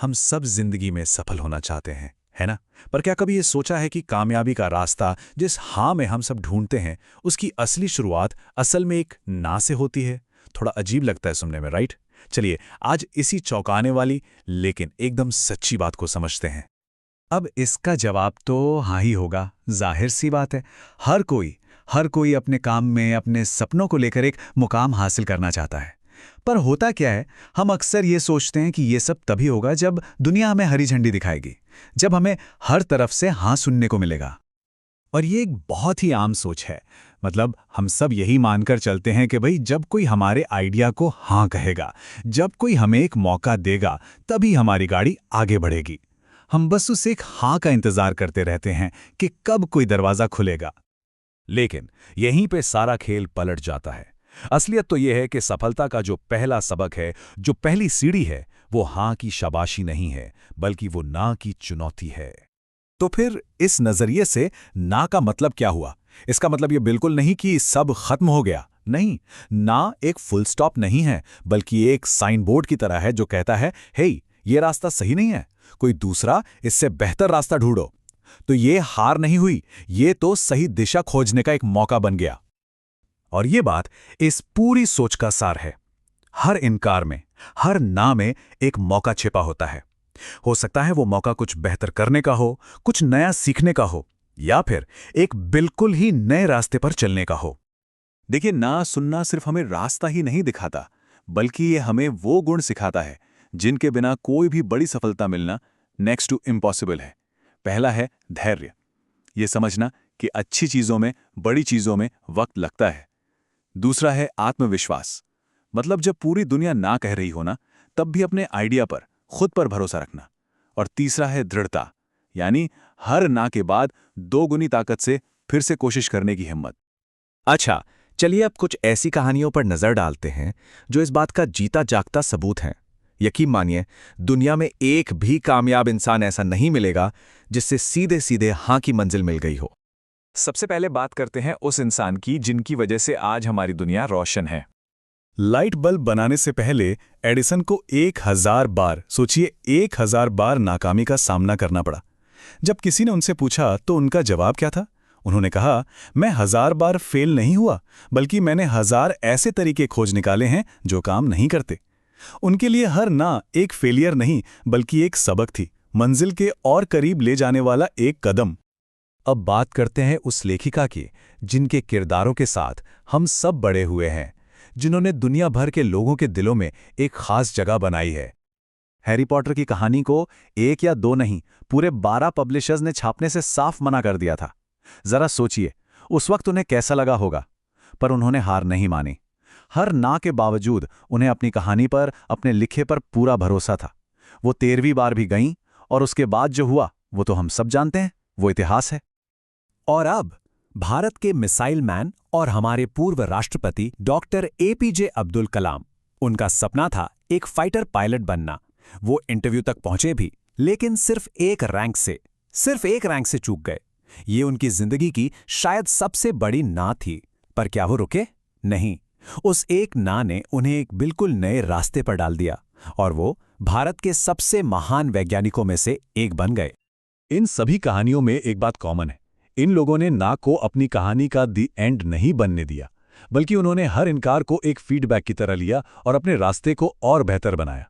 हम सब जिंदगी में सफल होना चाहते हैं, है ना? पर क्या कभी ये सोचा है कि कामयाबी का रास्ता जिस हाँ में हम सब ढूंढते हैं, उसकी असली शुरुआत असल में एक ना से होती है? थोड़ा अजीब लगता है सुनने में, राइट? चलिए आज इसी चौंकाने वाली लेकिन एकदम सच्ची बात को समझते हैं। अब इसका जवाब तो हाँ ही होगा, जाहिर सी बात है। हर कोई अपने काम में अपने सपनों को लेकर एक मुकाम हासिल करना चाहता है। पर होता क्या है, हम अक्सर ये सोचते हैं कि ये सब तभी होगा जब दुनिया हमें हरी झंडी दिखाएगी, जब हमें हर तरफ से हाँ सुनने को मिलेगा। और ये एक बहुत ही आम सोच है। मतलब हम सब यही मानकर चलते हैं कि भाई जब कोई हमारे आइडिया को हाँ कहेगा, जब कोई हमें एक मौका देगा, तभी हमारी गाड़ी आगे बढ़ेगी। हम बस उस एक हाँ का इंतजार करते रहते हैं कि कब कोई दरवाजा खुलेगा। लेकिन यहीं पे सारा खेल पलट जाता है। असलियत तो यह है कि सफलता का जो पहला सबक है, जो पहली सीढ़ी है, वो हाँ की शाबाशी नहीं है, बल्कि वो ना की चुनौती है। तो फिर इस नजरिए से ना का मतलब क्या हुआ? इसका मतलब ये बिल्कुल नहीं कि सब खत्म हो गया। नहीं, ना एक फुल स्टॉप नहीं है, बल्कि एक साइन बोर्ड की तरह है जो कहता है, हे, ये रास्ता सही नहीं है, कोई दूसरा इससे बेहतर रास्ता ढूंढो। तो ये हार नहीं हुई, ये तो सही दिशा खोजने का एक मौका बन गया। और ये बात इस पूरी सोच का सार है। हर इनकार में, हर ना में एक मौका छिपा होता है। हो सकता है वो मौका कुछ बेहतर करने का हो, कुछ नया सीखने का हो, या फिर एक बिल्कुल ही नए रास्ते पर चलने का हो। देखिए, ना सुनना सिर्फ हमें रास्ता ही नहीं दिखाता, बल्कि ये हमें वो गुण सिखाता है जिनके बिना कोई भी बड़ी सफलता मिलना नेक्स्ट टू इम्पॉसिबल है। पहला है धैर्य। ये समझना कि अच्छी चीजों में, बड़ी चीजों में वक्त लगता है। दूसरा है आत्मविश्वास। मतलब जब पूरी दुनिया ना कह रही हो ना, तब भी अपने आइडिया पर, खुद पर भरोसा रखना। और तीसरा है दृढ़ता, यानी हर ना के बाद दोगुनी ताकत से फिर से कोशिश करने की हिम्मत। अच्छा, चलिए अब कुछ ऐसी कहानियों पर नजर डालते हैं जो इस बात का जीता जागता सबूत हैं। यकीन मानिए, दुनिया में एक भी कामयाब इंसान ऐसा नहीं मिलेगा जिससे सीधे सीधे हाँ की मंजिल मिल गई हो। सबसे पहले बात करते हैं उस इंसान की जिनकी वजह से आज हमारी दुनिया रोशन है। लाइट बल्ब बनाने से पहले एडिसन को 1000 बार, सोचिए 1000 बार नाकामी का सामना करना पड़ा। जब किसी ने उनसे पूछा तो उनका जवाब क्या था? उन्होंने कहा, मैं 1000 बार फेल नहीं हुआ, बल्कि मैंने 1000 ऐसे तरीके खोज निकाले हैं जो काम नहीं करते। उनके लिए हर ना एक फेलियर नहीं, बल्कि एक सबक थी, मंजिल के और करीब ले जाने वाला एक कदम। अब बात करते हैं उस लेखिका की जिनके किरदारों के साथ हम सब बड़े हुए हैं, जिन्होंने दुनिया भर के लोगों के दिलों में एक खास जगह बनाई है। हैरी पॉटर की कहानी को 1 या 2 नहीं, पूरे 12 पब्लिशर्स ने छापने से साफ मना कर दिया था। जरा सोचिए, उस वक्त उन्हें कैसा लगा होगा। पर उन्होंने हार नहीं मानी। हर ना के बावजूद उन्हें अपनी कहानी पर, अपने लिखे पर पूरा भरोसा था। वो 13वीं बार भी गईं, और उसके बाद जो हुआ वो तो हम सब जानते हैं, वो इतिहास है। और अब भारत के मिसाइल मैन और हमारे पूर्व राष्ट्रपति डॉक्टर एपीजे अब्दुल कलाम। उनका सपना था एक फाइटर पायलट बनना। वो इंटरव्यू तक पहुंचे भी, लेकिन सिर्फ एक रैंक से चूक गए। ये उनकी जिंदगी की शायद सबसे बड़ी ना थी। पर क्या वो रुके? नहीं। उस एक ना ने उन्हें एक बिल्कुल नए रास्ते पर डाल दिया, और वो भारत के सबसे महान वैज्ञानिकों में से एक बन गए। इन सभी कहानियों में एक बात कॉमन है। इन लोगों ने ना को अपनी कहानी का दी एंड नहीं बनने दिया, बल्कि उन्होंने हर इनकार को एक फीडबैक की तरह लिया और अपने रास्ते को और बेहतर बनाया।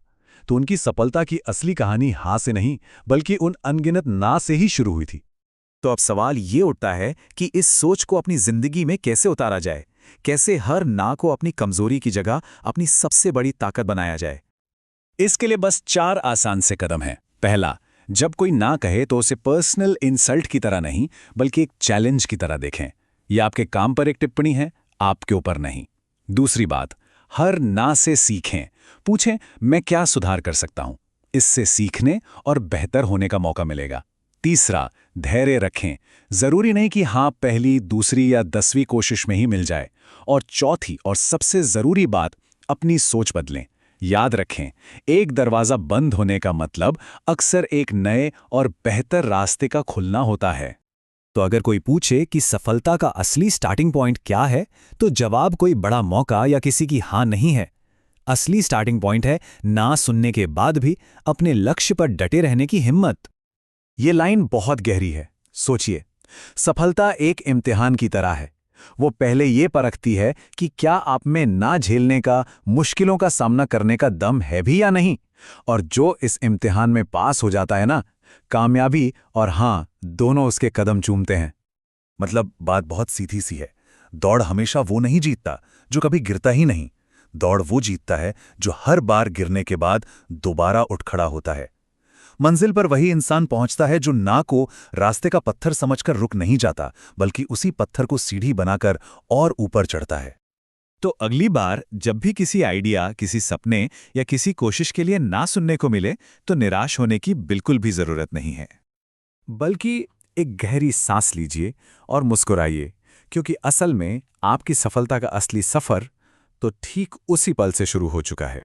तो उनकी सफलता की असली कहानी हाँ से नहीं, बल्कि उन अनगिनत ना से ही शुरू हुई थी। तो अब सवाल ये उठता है कि इस सोच को अपनी जिंदगी में कैसे उतारा जाए? कैसे हर ना को अपनी कमजोरी की जगह अपनी सबसे बड़ी ताकत बनाया जाए? इसके लिए बस 4 आसान से कदम हैं। पहला, जब कोई ना कहे तो उसे पर्सनल इंसल्ट की तरह नहीं, बल्कि एक चैलेंज की तरह देखें। यह आपके काम पर एक टिप्पणी है, आपके ऊपर नहीं। दूसरी बात, हर ना से सीखें। पूछें, मैं क्या सुधार कर सकता हूं? इससे सीखने और बेहतर होने का मौका मिलेगा। तीसरा, धैर्य रखें। जरूरी नहीं कि हाँ पहली, दूसरी या 10वीं कोशिश में ही मिल जाए। और चौथी और सबसे जरूरी बात, अपनी सोच बदलें। याद रखें, एक दरवाजा बंद होने का मतलब अक्सर एक नए और बेहतर रास्ते का खुलना होता है। तो अगर कोई पूछे कि सफलता का असली स्टार्टिंग पॉइंट क्या है, तो जवाब कोई बड़ा मौका या किसी की हाँ नहीं है। असली स्टार्टिंग पॉइंट है ना सुनने के बाद भी अपने लक्ष्य पर डटे रहने की हिम्मत। ये लाइन बहुत गहरी है। सोचिए, सफलता एक इम्तिहान की तरह है। वो पहले ये परखती है कि क्या आप में ना झेलने का, मुश्किलों का सामना करने का दम है भी या नहीं। और जो इस इम्तिहान में पास हो जाता है ना, कामयाबी और हां दोनों उसके कदम चूमते हैं। मतलब बात बहुत सीधी सी है। दौड़ हमेशा वो नहीं जीतता जो कभी गिरता ही नहीं। दौड़ वो जीतता है जो हर बार गिरने के बाद दोबारा उठ खड़ा होता है। मंजिल पर वही इंसान पहुंचता है जो ना को रास्ते का पत्थर समझकर रुक नहीं जाता, बल्कि उसी पत्थर को सीढ़ी बनाकर और ऊपर चढ़ता है। तो अगली बार जब भी किसी आइडिया, किसी सपने या किसी कोशिश के लिए ना सुनने को मिले, तो निराश होने की बिल्कुल भी जरूरत नहीं है। बल्कि एक गहरी सांस लीजिए और मुस्कुराइए, क्योंकि असल में आपकी सफलता का असली सफर तो ठीक उसी पल से शुरू हो चुका है।